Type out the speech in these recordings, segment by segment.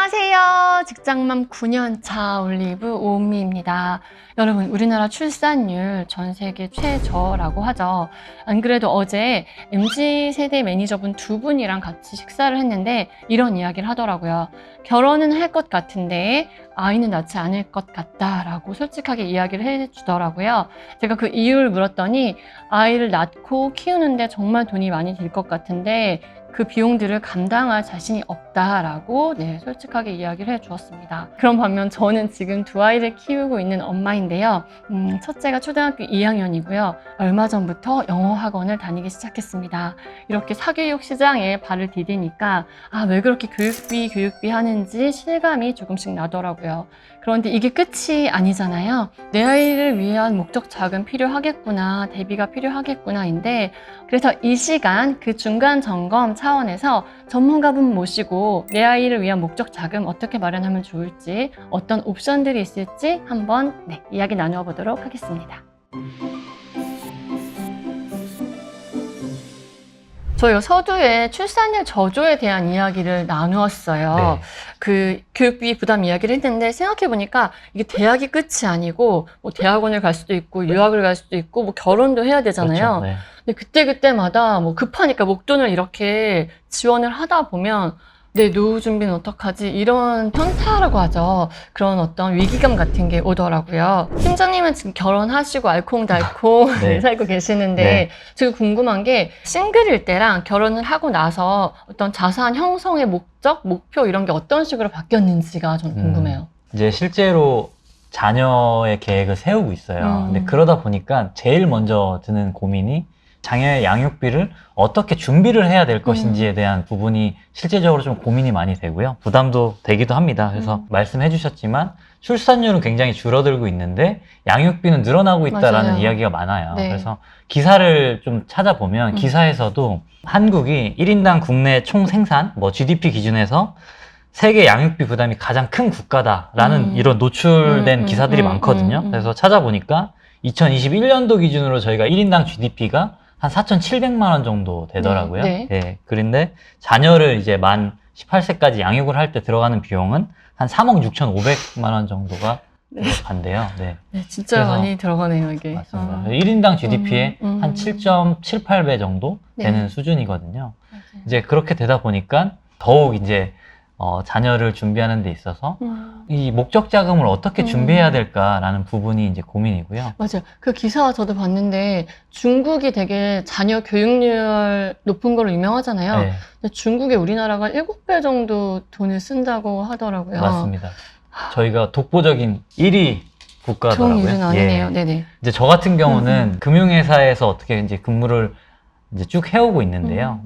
안녕하세요. 직장맘 9년차 올리브 오은미입니다. 여러분, 우리나라 출산율 전 세계 최저라고 하죠. 안 그래도 어제 MZ세대 매니저분 두 분이랑 같이 식사를 했는데 이런 이야기를 하더라고요. 결혼은 할 것 같은데 아이는 낳지 않을 것 같다라고 솔직하게 이야기를 해주더라고요. 제가 그 이유를 물었더니 아이를 낳고 키우는데 정말 돈이 많이 들 것 같은데 그 비용들을 감당할 자신이 없다라고 솔직하게 이야기를 해주었습니다. 그런 반면 저는 지금 두 아이를 키우고 있는 엄마인데요. 첫째가 초등학교 2학년이고요. 얼마 전부터 영어 학원을 다니기 시작했습니다. 이렇게 사교육 시장에 발을 디디니까 왜 그렇게 교육비 하는지 실감이 조금씩 나더라고요. 그런데 이게 끝이 아니잖아요. 내 아이를 위한 목적 자금 필요하겠구나, 대비가 필요하겠구나인데, 그래서 이 시간 그 중간 점검 차원에서 전문가분 모시고 내 아이를 위한 목적 자금 어떻게 마련하면 좋을지, 어떤 옵션들이 있을지 한번 이야기 나누어 보도록 하겠습니다. 저희가 서두에 출산율 저조에 대한 이야기를 나누었어요. 그 교육비 부담 이야기를 했는데 생각해보니까 이게 대학이 끝이 아니고 뭐 대학원을 갈 수도 있고 유학을 갈 수도 있고 뭐 결혼도 해야 되잖아요. 그렇죠. 근데 그때마다 뭐 급하니까 목돈을 이렇게 지원을 하다 보면 내 노후 준비는 어떡하지? 이런 현타라고 하죠. 그런 어떤 위기감 같은 게 오더라고요. 팀장님은 지금 결혼하시고 알콩달콩 살고 계시는데 제가 궁금한 게 싱글일 때랑 결혼을 하고 나서 어떤 자산 형성의 목적, 목표 이런 게 어떤 식으로 바뀌었는지가 좀 궁금해요. 이제 실제로 자녀의 계획을 세우고 있어요. 근데 그러다 보니까 제일 먼저 드는 고민이 자녀의 양육비를 어떻게 준비를 해야 될 것인지에 대한 부분이 실제적으로 좀 고민이 많이 되고요. 부담도 되기도 합니다. 그래서 말씀해 주셨지만 출산율은 굉장히 줄어들고 있는데 양육비는 늘어나고 있다라는 맞아요. 이야기가 많아요. 그래서 기사를 좀 찾아보면 기사에서도 한국이 1인당 국내 총 생산, GDP 기준에서 세계 양육비 부담이 가장 큰 국가다라는 이런 노출된 기사들이 많거든요. 그래서 찾아보니까 2021년도 기준으로 저희가 1인당 GDP가 한 4,700만 원 정도 되더라고요. 그런데 자녀를 이제 만 18세까지 양육을 할 때 들어가는 비용은 한 3억 6,500만 원 정도가 간대요. 진짜 많이 들어가네요, 이게. 맞습니다. 1인당 GDP의 한 7.78배 정도 되는 수준이거든요. 이제 그렇게 되다 보니까 더욱 이제 자녀를 준비하는 데 있어서 이 목적 자금을 어떻게 준비해야 될까라는 부분이 이제 고민이고요. 맞아요. 그 기사 저도 봤는데 중국이 되게 자녀 교육률 높은 걸로 유명하잖아요. 근데 중국에 우리나라가 7배 정도 돈을 쓴다고 하더라고요. 맞습니다. 저희가 독보적인 1위 국가더라고요. 좋은 일은 아니네요. 네네. 이제 저 같은 경우는 금융회사에서 어떻게 이제 근무를 이제 쭉 해오고 있는데요.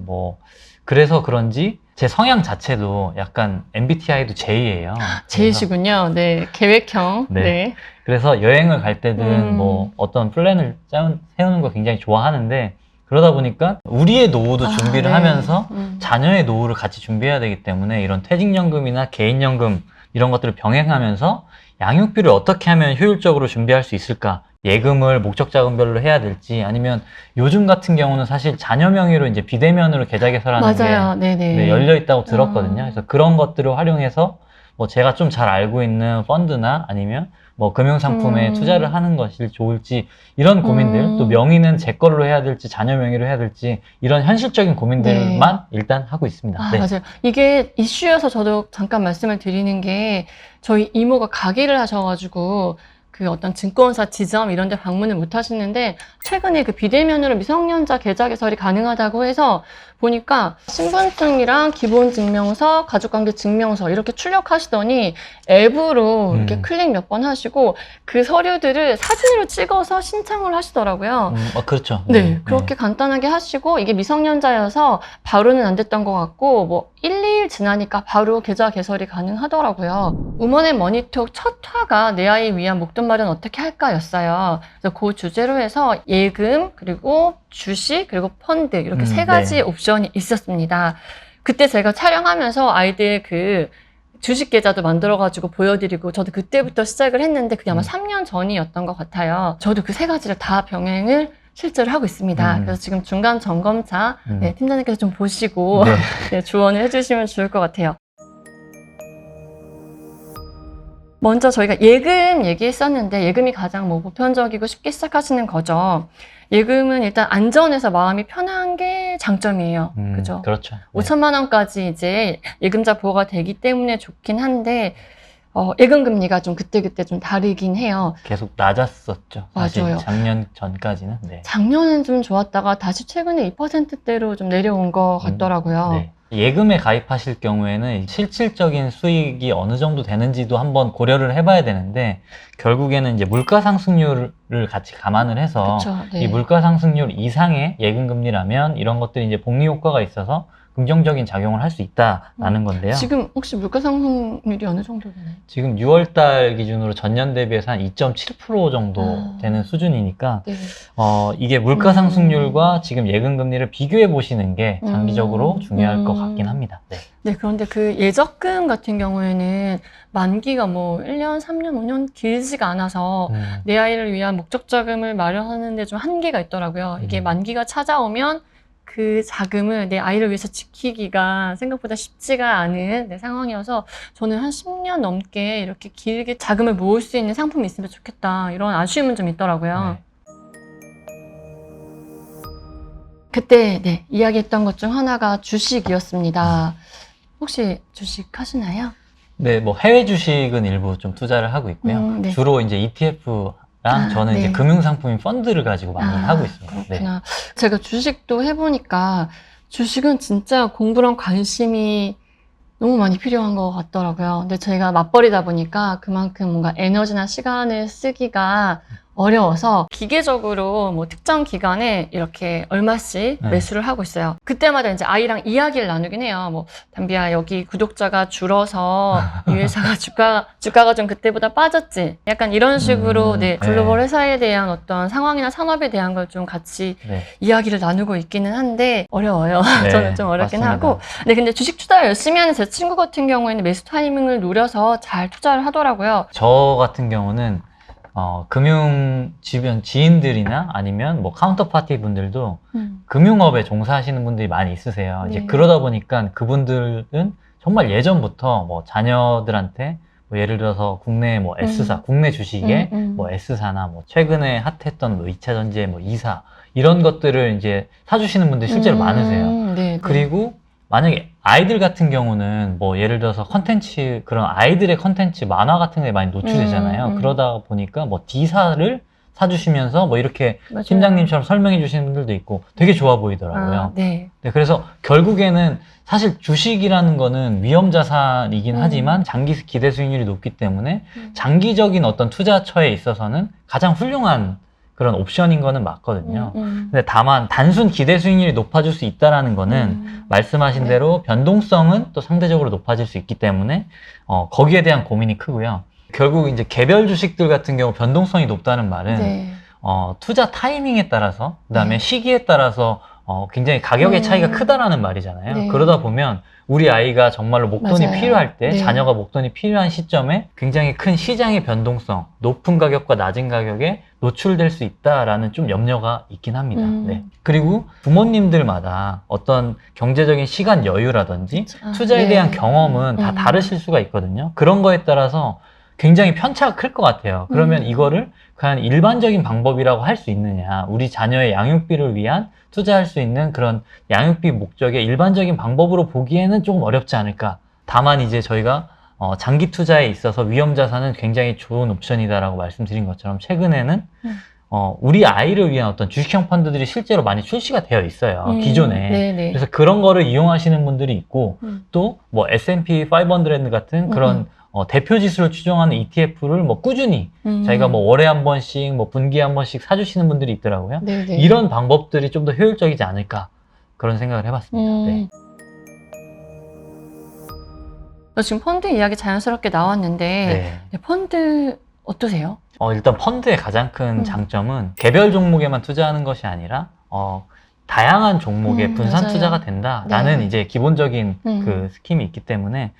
그래서 그런지 제 성향 자체도 약간 MBTI도 J예요. J시군요. 계획형. 그래서 여행을 갈 때든 어떤 플랜을 세우는 거 굉장히 좋아하는데 그러다 보니까 우리의 노후도 준비를 하면서 자녀의 노후를 같이 준비해야 되기 때문에 이런 퇴직연금이나 개인연금 이런 것들을 병행하면서 양육비를 어떻게 하면 효율적으로 준비할 수 있을까? 예금을 목적 자금별로 해야 될지 아니면 요즘 같은 경우는 사실 자녀 명의로 이제 비대면으로 계좌 개설하는 게 열려 있다고 들었거든요. 그래서 그런 것들을 활용해서 제가 좀 잘 알고 있는 펀드나 아니면 금융 상품에 투자를 하는 것이 좋을지 이런 고민들, 또 명의는 제 걸로 해야 될지 자녀 명의로 해야 될지 이런 현실적인 고민들만 일단 하고 있습니다. 맞아요. 이게 이슈여서 저도 잠깐 말씀을 드리는 게 저희 이모가 가게를 하셔가지고 그 어떤 증권사 지점 이런 데 방문을 못 하시는데 최근에 그 비대면으로 미성년자 계좌 개설이 가능하다고 해서 보니까 신분증이랑 기본증명서, 가족관계 증명서 이렇게 출력하시더니 앱으로 이렇게 클릭 몇 번 하시고 그 서류들을 사진으로 찍어서 신청을 하시더라고요. 그렇죠. 그렇게 간단하게 하시고 이게 미성년자여서 바로는 안 됐던 것 같고 1, 2일 지나니까 바로 계좌 개설이 가능하더라고요. 우먼의 머니톡 첫 화가 내 아이 위한 목돈 마련 어떻게 할까였어요. 그래서 그 주제로 해서 예금, 그리고 주식, 그리고 펀드 이렇게 세 가지 옵션이 있었습니다. 그때 제가 촬영하면서 아이들 그 주식 계좌도 만들어가지고 보여드리고 저도 그때부터 시작을 했는데 그게 아마 3년 전이었던 것 같아요. 저도 그 세 가지를 다 병행을 실제로 하고 있습니다. 그래서 지금 중간 점검차 팀장님께서 좀 보시고 조언을 해주시면 좋을 것 같아요. 먼저 저희가 예금 얘기했었는데 예금이 가장 뭐 보편적이고 쉽게 시작하시는 거죠. 예금은 일단 안전해서 마음이 편한 게 장점이에요. 그죠? 그렇죠. 5천만 원까지 이제 예금자 보호가 되기 때문에 좋긴 한데 예금 금리가 좀 그때그때 좀 다르긴 해요. 계속 낮았었죠. 사실 맞아요. 작년 전까지는. 네. 작년엔 좀 좋았다가 다시 최근에 2%대로 좀 내려온 것 같더라고요. 네. 예금에 가입하실 경우에는 실질적인 수익이 어느 정도 되는지도 한번 고려를 해봐야 되는데, 결국에는 이제 물가 상승률을 같이 감안을 해서 그쵸, 네. 이 물가 상승률 이상의 예금 금리라면 이런 것들이 이제 복리 효과가 있어서 긍정적인 작용을 할 수 있다라는 건데요. 지금 혹시 물가 상승률이 어느 정도 되나요? 지금 6월 달 기준으로 전년 대비해서 한 2.7% 정도 되는 수준이니까 네. 이게 물가 상승률과 지금 예금 금리를 비교해 보시는 게 장기적으로 중요할 것 같긴 합니다. 네. 네, 그런데 그 예적금 같은 경우에는 만기가 뭐 1년, 3년, 5년 길지가 않아서 내 아이를 위한 목적 자금을 마련하는데 좀 한계가 있더라고요. 이게 만기가 찾아오면 그 자금을 내 아이를 위해서 지키기가 생각보다 쉽지가 않은 상황이어서 저는 한 10년 넘게 이렇게 길게 자금을 모을 수 있는 상품이 있으면 좋겠다. 이런 아쉬움은 좀 있더라고요. 네. 그때 이야기했던 것 중 하나가 주식이었습니다. 혹시 주식 하시나요? 네, 뭐 해외 주식은 일부 좀 투자를 하고 있고요. 네. 주로 이제 ETF랑 저는 네. 이제 금융상품인 펀드를 가지고 많이 하고 있습니다. 그렇구나. 제가 주식도 해보니까 주식은 진짜 공부랑 관심이 너무 많이 필요한 것 같더라고요. 근데 저희가 맞벌이다 보니까 그만큼 뭔가 에너지나 시간을 쓰기가 어려워서 기계적으로 뭐 특정 기간에 이렇게 얼마씩 매수를 하고 있어요. 그때마다 이제 아이랑 이야기를 나누긴 해요. 뭐 담비야, 여기 구독자가 줄어서 이 회사가 주가가 좀 그때보다 빠졌지. 약간 이런 식으로 글로벌 회사에 대한 어떤 상황이나 산업에 대한 걸 좀 같이 이야기를 나누고 있기는 한데 어려워요. 저는 좀 어렵긴 맞습니다. 하고. 네, 근데 주식 투자를 열심히 하는 제 친구 같은 경우에는 매수 타이밍을 노려서 잘 투자를 하더라고요. 저 같은 경우는 금융 주변 지인들이나 아니면 뭐 카운터파티 분들도 금융업에 종사하시는 분들이 많이 있으세요. 네. 이제 그러다 보니까 그분들은 정말 예전부터 뭐 자녀들한테 뭐 예를 들어서 국내 뭐 S사, 국내 주식에 뭐 S사나 뭐 최근에 핫했던 뭐 2차 전지의 뭐 E사 이런 것들을 이제 사주시는 분들이 실제로 많으세요. 네. 그리고 만약에 아이들 같은 경우는 뭐 예를 들어서 컨텐츠, 그런 아이들의 컨텐츠, 만화 같은 게 많이 노출되잖아요. 그러다 보니까 뭐 D사를 사주시면서 뭐 이렇게 맞아요. 팀장님처럼 설명해 주시는 분들도 있고 되게 좋아 보이더라고요. 네. 네, 그래서 결국에는 사실 주식이라는 거는 위험 자산이긴 하지만 장기 기대 수익률이 높기 때문에 장기적인 어떤 투자처에 있어서는 가장 훌륭한 그런 옵션인 거는 맞거든요. 근데 다만 단순 기대 수익률이 높아질 수 있다라는 거는 말씀하신 대로 변동성은 또 상대적으로 높아질 수 있기 때문에 거기에 대한 고민이 크고요. 결국 이제 개별 주식들 같은 경우 변동성이 높다는 말은 투자 타이밍에 따라서 그다음에 시기에 따라서 굉장히 가격의 차이가 크다라는 말이잖아요. 네. 그러다 보면 우리 아이가 정말로 목돈이 맞아요. 필요할 때, 네. 자녀가 목돈이 필요한 시점에 굉장히 큰 시장의 변동성, 높은 가격과 낮은 가격에 노출될 수 있다라는 좀 염려가 있긴 합니다. 네. 그리고 부모님들마다 어떤 경제적인 시간 여유라든지 투자에 대한 경험은 다 다르실 수가 있거든요. 그런 거에 따라서 굉장히 편차가 클 것 같아요. 그러면 이거를 과연 일반적인 방법이라고 할 수 있느냐, 우리 자녀의 양육비를 위한 투자할 수 있는 그런 양육비 목적의 일반적인 방법으로 보기에는 조금 어렵지 않을까. 다만 이제 저희가 장기 투자에 있어서 위험 자산은 굉장히 좋은 옵션이다라고 말씀드린 것처럼 최근에는 우리 아이를 위한 어떤 주식형 펀드들이 실제로 많이 출시가 되어 있어요. 기존에. 네네. 그래서 그런 거를 이용하시는 분들이 있고 또 뭐 S&P 500 같은 그런 대표 지수를 추정하는 ETF를 뭐 꾸준히 자기가 뭐 월에 한 번씩 뭐 분기에 한 번씩 사주시는 분들이 있더라고요. 네네. 이런 방법들이 좀 더 효율적이지 않을까 그런 생각을 해봤습니다. 네. 지금 펀드 이야기 자연스럽게 나왔는데 펀드 어떠세요? 일단 펀드의 가장 큰 장점은 개별 종목에만 투자하는 것이 아니라 다양한 종목에 분산 맞아요. 투자가 된다라는 네. 이제 기본적인 그 스킴이 있기 때문에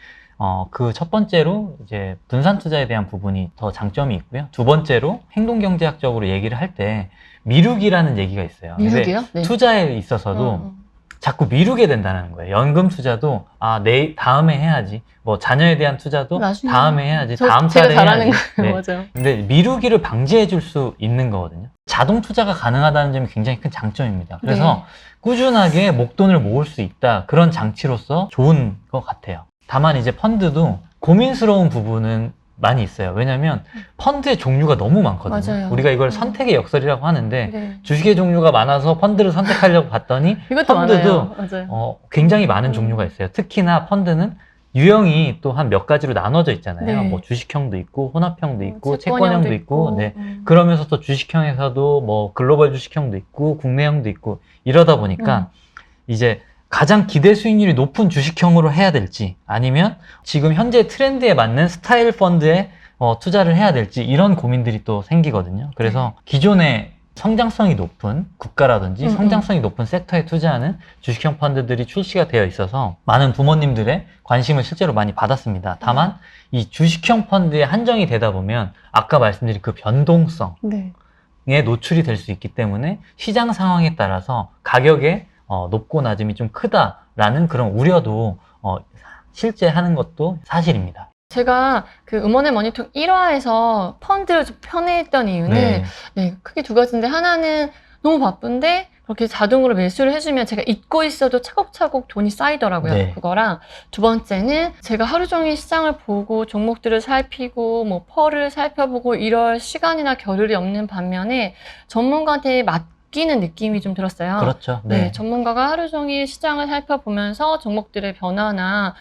그 첫 번째로 이제 분산 투자에 대한 부분이 더 장점이 있고요. 두 번째로 행동경제학적으로 얘기를 할 때 미루기라는 얘기가 있어요. 미루기요? 근데 투자에 있어서도 자꾸 미루게 된다는 거예요. 연금 투자도 다음에 해야지. 뭐 자녀에 대한 투자도 나중에 다음에 해야지. 제가 다음 달에 잘하는 해야지. 거예요. 네. 맞아요. 근데 미루기를 방지해 줄 수 있는 거거든요. 자동 투자가 가능하다는 점이 굉장히 큰 장점입니다. 그래서 꾸준하게 목돈을 모을 수 있다. 그런 장치로서 좋은 것 같아요. 다만 이제 펀드도 고민스러운 부분은 많이 있어요. 왜냐하면 펀드의 종류가 너무 많거든요. 맞아요. 우리가 이걸 선택의 역설이라고 하는데 네. 주식의 종류가 많아서 펀드를 선택하려고 봤더니 이것도 펀드도 맞아요. 굉장히 많은 종류가 있어요. 특히나 펀드는 유형이 또 한 몇 가지로 나눠져 있잖아요. 네. 뭐 주식형도 있고 혼합형도 있고 채권형도 채권형도 있고, 네. 그러면서 또 주식형에서도 뭐 글로벌 주식형도 있고 국내형도 있고 이러다 보니까 이제 가장 기대 수익률이 높은 주식형으로 해야 될지 아니면 지금 현재 트렌드에 맞는 스타일 펀드에 투자를 해야 될지 이런 고민들이 또 생기거든요. 그래서 기존에 성장성이 높은 국가라든지 성장성이 높은 섹터에 투자하는 주식형 펀드들이 출시가 되어 있어서 많은 부모님들의 관심을 실제로 많이 받았습니다. 다만 이 주식형 펀드에 한정이 되다 보면 아까 말씀드린 그 변동성에 노출이 될 수 있기 때문에 시장 상황에 따라서 가격의 높고 낮음이 좀 크다라는 그런 우려도 실제 하는 것도 사실입니다. 제가 그 음원의 머니톡 1화에서 펀드를 좀 편애했던 이유는 크게 두 가지인데, 하나는 너무 바쁜데 그렇게 자동으로 매수를 해주면 제가 잊고 있어도 차곡차곡 돈이 쌓이더라고요. 그거랑 두 번째는 제가 하루 종일 시장을 보고 종목들을 살피고 뭐 펄을 살펴보고 이럴 시간이나 겨를이 없는 반면에 전문가한테 맡기는 느낌이 좀 들었어요. 그렇죠. 네, 전문가가 하루 종일 시장을 살펴보면서 종목들의 변화나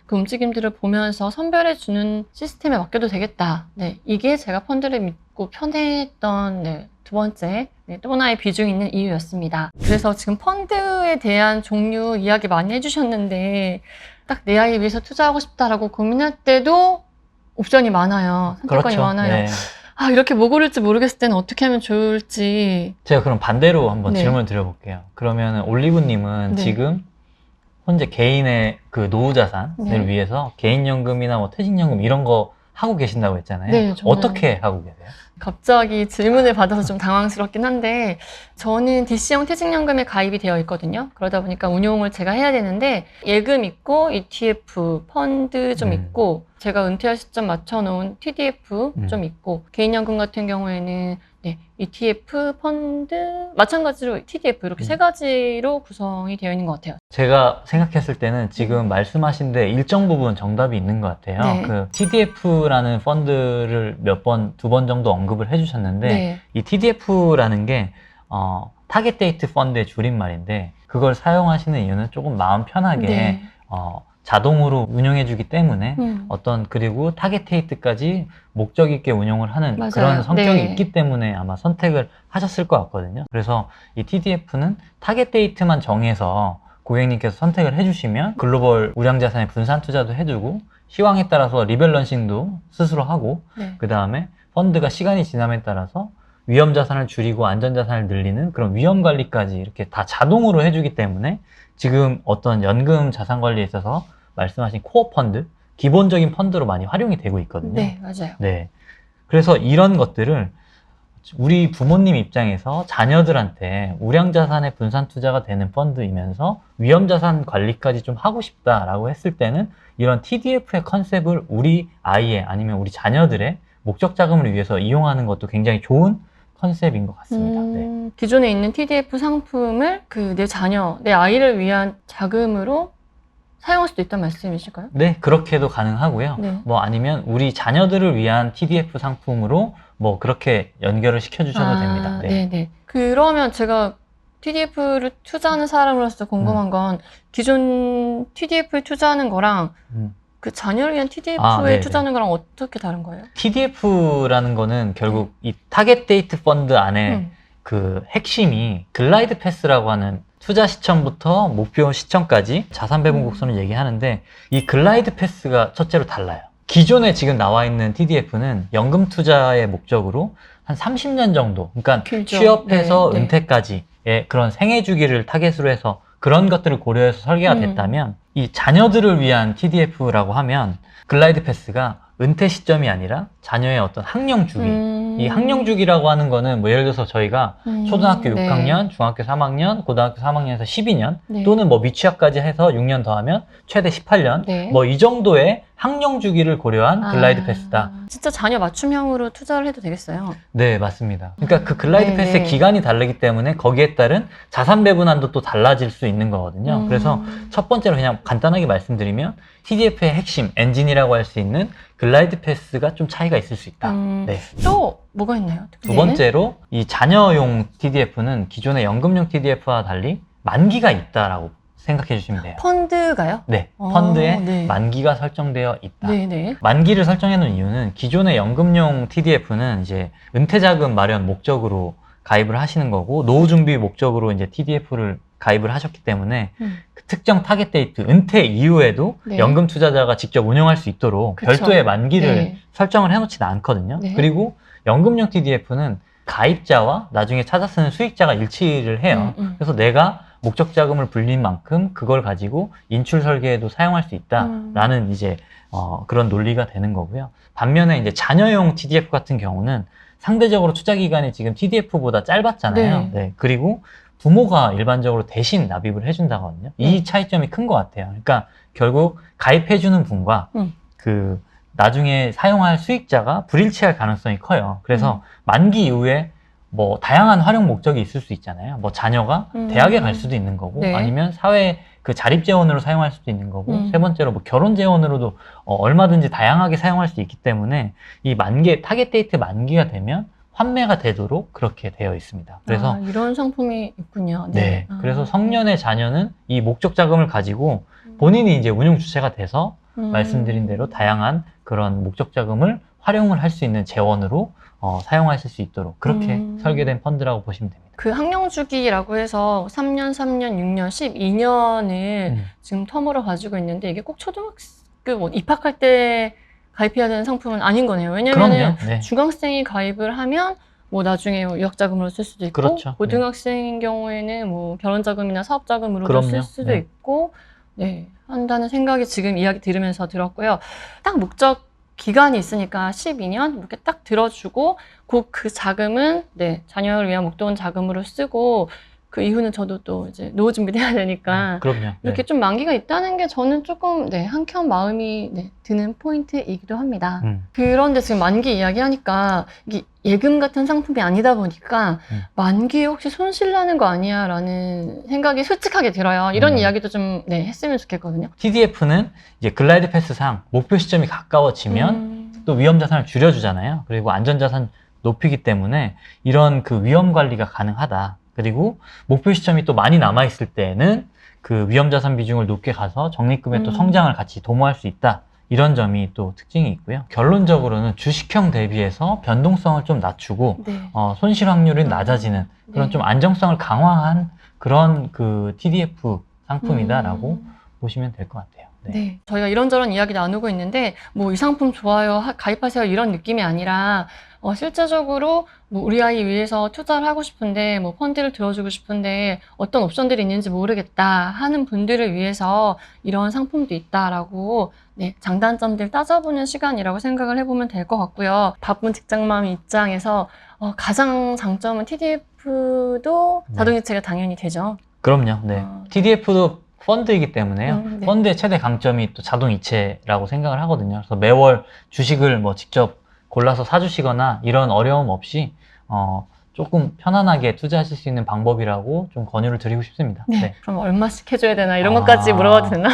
그 움직임들을 보면서 선별해주는 시스템에 맡겨도 되겠다. 이게 제가 펀드를 믿고 편애했던 두 번째 또 하나의 비중이 있는 이유였습니다. 그래서 지금 펀드에 대한 종류 이야기 많이 해주셨는데 딱 내 아이 위해서 투자하고 싶다라고 고민할 때도 옵션이 많아요. 선택권이 많아요. 이렇게 뭐 고를지 모르겠을 때는 어떻게 하면 좋을지. 제가 그럼 반대로 한번 질문을 드려볼게요. 그러면 올리브님은 지금 현재 개인의 그 노후 자산을 위해서 개인연금이나 뭐 퇴직연금 이런 거 하고 계신다고 했잖아요. 네, 어떻게 하고 계세요? 갑자기 질문을 받아서 좀 당황스럽긴 한데, 저는 DC형 퇴직연금에 가입이 되어 있거든요. 그러다 보니까 운용을 제가 해야 되는데 예금 있고 ETF, 펀드 좀 있고 제가 은퇴할 시점 맞춰놓은 TDF 좀 있고, 개인연금 같은 경우에는 ETF, 펀드, 마찬가지로 TDF 이렇게 세 가지로 구성이 되어 있는 것 같아요. 제가 생각했을 때는 지금 말씀하신 데 일정 부분 정답이 있는 것 같아요. 그 TDF라는 펀드를 두 번 정도 언급을 해주셨는데 이 TDF라는 게 타겟 데이트 펀드의 줄임말인데, 그걸 사용하시는 이유는 조금 마음 편하게 자동으로 운영해주기 때문에 그리고 타겟 데이트까지 목적 있게 운용을 하는 그런 성격이 있기 때문에 아마 선택을 하셨을 것 같거든요. 그래서 이 TDF는 타겟 데이트만 정해서 고객님께서 선택을 해주시면 글로벌 우량자산의 분산 투자도 해주고 시황에 따라서 리밸런싱도 스스로 하고 그 다음에 펀드가 시간이 지남에 따라서 위험 자산을 줄이고 안전 자산을 늘리는 그런 위험 관리까지 이렇게 다 자동으로 해주기 때문에 지금 어떤 연금 자산 관리에 있어서 말씀하신 코어 펀드, 기본적인 펀드로 많이 활용이 되고 있거든요. 네, 맞아요. 그래서 이런 것들을 우리 부모님 입장에서 자녀들한테 우량자산의 분산 투자가 되는 펀드이면서 위험자산 관리까지 좀 하고 싶다라고 했을 때는 이런 TDF의 컨셉을 우리 아이의 아니면 우리 자녀들의 목적 자금을 위해서 이용하는 것도 굉장히 좋은 컨셉인 것 같습니다. 기존에 있는 TDF 상품을 내 자녀, 내 아이를 위한 자금으로 사용할 수도 있다는 말씀이실까요? 네, 그렇게도 가능하고요. 뭐 아니면 우리 자녀들을 위한 TDF 상품으로 뭐 그렇게 연결을 시켜주셔도 됩니다. 그러면 제가 TDF를 투자하는 사람으로서 궁금한 건, 기존 TDF에 투자하는 거랑 그 자녀를 위한 TDF에 투자하는 거랑 어떻게 다른 거예요? TDF라는 거는 결국 이 타겟 데이트 펀드 안에 그 핵심이 글라이드 패스라고 하는 투자 시점부터 목표 시점까지 자산 배분 곡선을 얘기하는데, 이 글라이드 패스가 첫째로 달라요. 기존에 지금 나와 있는 TDF는 연금 투자의 목적으로 한 30년 정도, 그러니까 취업해서 은퇴까지의 그런 생애 주기를 타겟으로 해서 그런 것들을 고려해서 설계가 됐다면, 이 자녀들을 위한 TDF라고 하면 글라이드 패스가 은퇴 시점이 아니라 자녀의 어떤 학령 주기에 이 학령주기라고 하는 거는 뭐 예를 들어서 저희가 초등학교 네. 6학년, 중학교 3학년, 고등학교 3학년에서 12년 네. 또는 뭐 미취학까지 해서 6년 더하면 최대 18년 네. 뭐 이 정도의 학령주기를 고려한 글라이드 패스다. 진짜 자녀 맞춤형으로 투자를 해도 되겠어요. 네, 맞습니다. 그러니까 그 글라이드 네, 패스의 네. 기간이 다르기 때문에 거기에 따른 자산 배분안도 또 달라질 수 있는 거거든요. 그래서 첫 번째로 그냥 간단하게 말씀드리면 TDF의 핵심 엔진이라고 할 수 있는 글라이드 패스가 좀 차이가 있을 수 있다. 네. 또 뭐가 있나요? 두 번째로 이 자녀용 TDF는 기존의 연금용 TDF와 달리 만기가 있다라고 생각해 주시면 돼요. 펀드가요? 네, 펀드에 네. 만기가 설정되어 있다. 네네. 만기를 설정해 놓은 이유는 기존의 연금용 TDF는 이제 은퇴자금 마련 목적으로 가입을 하시는 거고 노후 준비 목적으로 이제 TDF를 가입을 하셨기 때문에 그 특정 타겟 데이트 은퇴 이후에도 네. 연금 투자자가 직접 운용할 수 있도록 그쵸. 별도의 만기를 네. 설정을 해놓지는 않거든요. 네. 그리고 연금용 TDF는 가입자와 나중에 찾아 쓰는 수익자가 일치를 해요. 그래서 내가 목적 자금을 불린 만큼 그걸 가지고 인출 설계에도 사용할 수 있다라는 이제 그런 논리가 되는 거고요. 반면에 이제 자녀용 TDF 같은 경우는 상대적으로 투자 기간이 지금 TDF보다 짧았잖아요. 네. 네. 그리고 부모가 일반적으로 대신 납입을 해준다거든요. 이 차이점이 큰 것 같아요. 그러니까 결국 가입해주는 분과 그 나중에 사용할 수익자가 불일치할 가능성이 커요. 그래서 만기 이후에 뭐 다양한 활용 목적이 있을 수 있잖아요. 뭐 자녀가 대학에 갈 수도 있는 거고 네. 아니면 사회 그 자립 재원으로 사용할 수도 있는 거고 세 번째로 뭐 결혼 재원으로도 얼마든지 다양하게 사용할 수 있기 때문에 이 만기 타겟 데이트 만기가 되면 환매가 되도록 그렇게 되어 있습니다. 그래서 이런 상품이 있군요. 네. 그래서 성년의 자녀는 이 목적 자금을 가지고 본인이 이제 운용 주체가 돼서 말씀드린 대로 다양한 그런 목적 자금을 활용을 할 수 있는 재원으로 사용하실 수 있도록 그렇게 설계된 펀드라고 보시면 됩니다. 그 학령주기라고 해서 3년, 3년, 6년, 12년을 지금 텀으로 가지고 있는데 이게 꼭 초등학교 뭐 입학할 때 가입해야 되는 상품은 아닌 거네요. 왜냐하면 네. 중학생이 가입을 하면 뭐 나중에 유학자금으로 쓸 수도 있고 그렇죠. 고등학생인 경우에는 뭐 결혼자금이나 사업자금으로도 그럼요. 쓸 수도 네. 있고 한다는 생각이 지금 이야기 들으면서 들었고요. 딱 목적 기간이 있으니까 12년 이렇게 딱 들어주고 그 자금은 자녀를 위한 목돈 자금으로 쓰고 그 이후는 저도 또 이제 노후 준비를 해야 되니까 그럼요. 이렇게 좀 만기가 있다는 게 저는 조금 한켠 마음이 드는 포인트이기도 합니다. 그런데 지금 만기 이야기하니까 이게 예금 같은 상품이 아니다 보니까 만기에 혹시 손실 나는 거 아니야 라는 생각이 솔직하게 들어요. 이런 이야기도 좀 했으면 좋겠거든요. TDF는 이제 글라이드 패스상 목표 시점이 가까워지면 또 위험 자산을 줄여주잖아요. 그리고 안전 자산 높이기 때문에 이런 그 위험 관리가 가능하다. 그리고 목표 시점이 또 많이 남아있을 때는 그 위험자산 비중을 높게 가서 적립금의 또 성장을 같이 도모할 수 있다. 이런 점이 또 특징이 있고요. 결론적으로는 주식형 대비해서 변동성을 좀 낮추고 손실 확률이 낮아지는 그런 좀 안정성을 강화한 그런 그 TDF 상품이다라고 보시면 될 것 같아요. 저희가 이런저런 이야기 나누고 있는데 뭐 이 상품 좋아요, 가입하세요 이런 느낌이 아니라 실제적으로 뭐 우리 아이 위해서 투자를 하고 싶은데 뭐 펀드를 들어주고 싶은데 어떤 옵션들이 있는지 모르겠다 하는 분들을 위해서 이런 상품도 있다라고 장단점들 따져보는 시간이라고 생각을 해보면 될 것 같고요. 바쁜 직장맘 입장에서 가장 장점은 TDF도 자동이체가 당연히 되죠. 그럼요. TDF도 펀드이기 때문에요. 펀드의 최대 강점이 또 자동이체라고 생각을 하거든요. 그래서 매월 주식을 뭐 직접 골라서 사주시거나 이런 어려움 없이 조금 편안하게 투자하실 수 있는 방법이라고 좀 권유를 드리고 싶습니다. 그럼 얼마씩 해줘야 되나 이런 것까지 물어봐도 되나?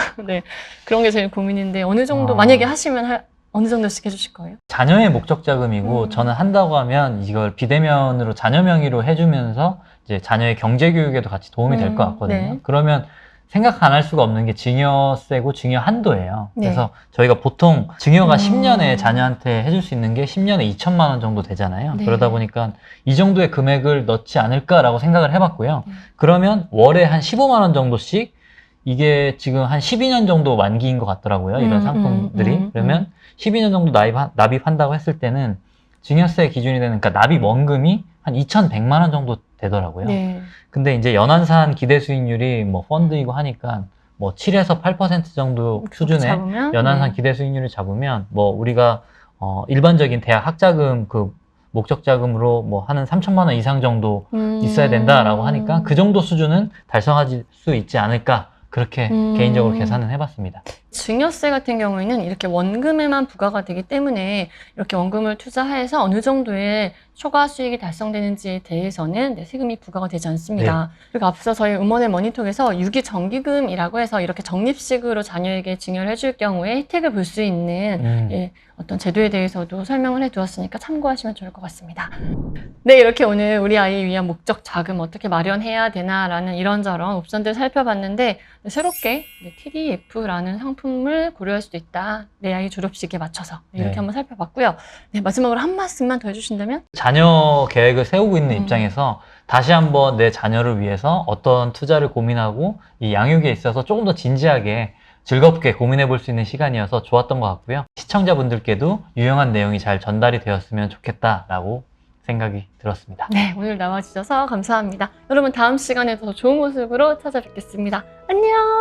그런 게 제일 고민인데 어느 정도 만약에 하시면 어느 정도씩 해주실 거예요? 자녀의 목적 자금이고 저는 한다고 하면 이걸 비대면으로 자녀 명의로 해주면서 이제 자녀의 경제 교육에도 같이 도움이 될 것 같거든요. 그러면 생각 안 할 수가 없는 게 증여세고 증여 한도예요. 그래서 저희가 보통 증여가 10년에 자녀한테 해줄 수 있는 게 10년에 2천만 원 정도 되잖아요. 그러다 보니까 이 정도의 금액을 넣지 않을까라고 생각을 해봤고요. 그러면 월에 한 15만 원 정도씩 이게 지금 한 12년 정도 만기인 것 같더라고요. 이런 상품들이. 그러면 12년 정도 납입한다고 했을 때는 증여세 기준이 되는, 그러니까 납입 원금이 한 2,100만 원 정도 되더라고요. 근데 이제 연안산 기대 수익률이 뭐 펀드이고 하니까 뭐 7에서 8% 정도 수준의 연안산 기대 수익률을 잡으면 뭐 우리가 일반적인 대학 학자금 그 목적 자금으로 뭐 하는 3천만 원 이상 정도 있어야 된다라고 하니까 그 정도 수준은 달성할 수 있지 않을까 그렇게 개인적으로 계산은 해봤습니다. 증여세 같은 경우에는 이렇게 원금에만 부과가 되기 때문에 이렇게 원금을 투자해서 어느 정도의 초과 수익이 달성되는지에 대해서는 세금이 부과가 되지 않습니다. 그리고 앞서 저희 음원의 머니톡에서 유기정기금이라고 해서 이렇게 적립식으로 자녀에게 증여를 해줄 경우에 혜택을 볼 수 있는 어떤 제도에 대해서도 설명을 해두었으니까 참고하시면 좋을 것 같습니다. 네, 이렇게 오늘 우리 아이 위한 목적 자금 어떻게 마련해야 되나라는 이런저런 옵션들 살펴봤는데 새롭게 TDF라는 상품을 고려할 수도 있다. 내 아이 졸업식에 맞춰서 이렇게 한번 살펴봤고요. 네, 마지막으로 한 말씀만 더 해주신다면? 자녀 계획을 세우고 있는 입장에서 다시 한번 내 자녀를 위해서 어떤 투자를 고민하고 이 양육에 있어서 조금 더 진지하게 즐겁게 고민해 볼 수 있는 시간이어서 좋았던 것 같고요. 시청자분들께도 유용한 내용이 잘 전달이 되었으면 좋겠다라고 생각이 들었습니다. 네, 오늘 나와주셔서 감사합니다. 여러분 다음 시간에 더 좋은 모습으로 찾아뵙겠습니다. 안녕!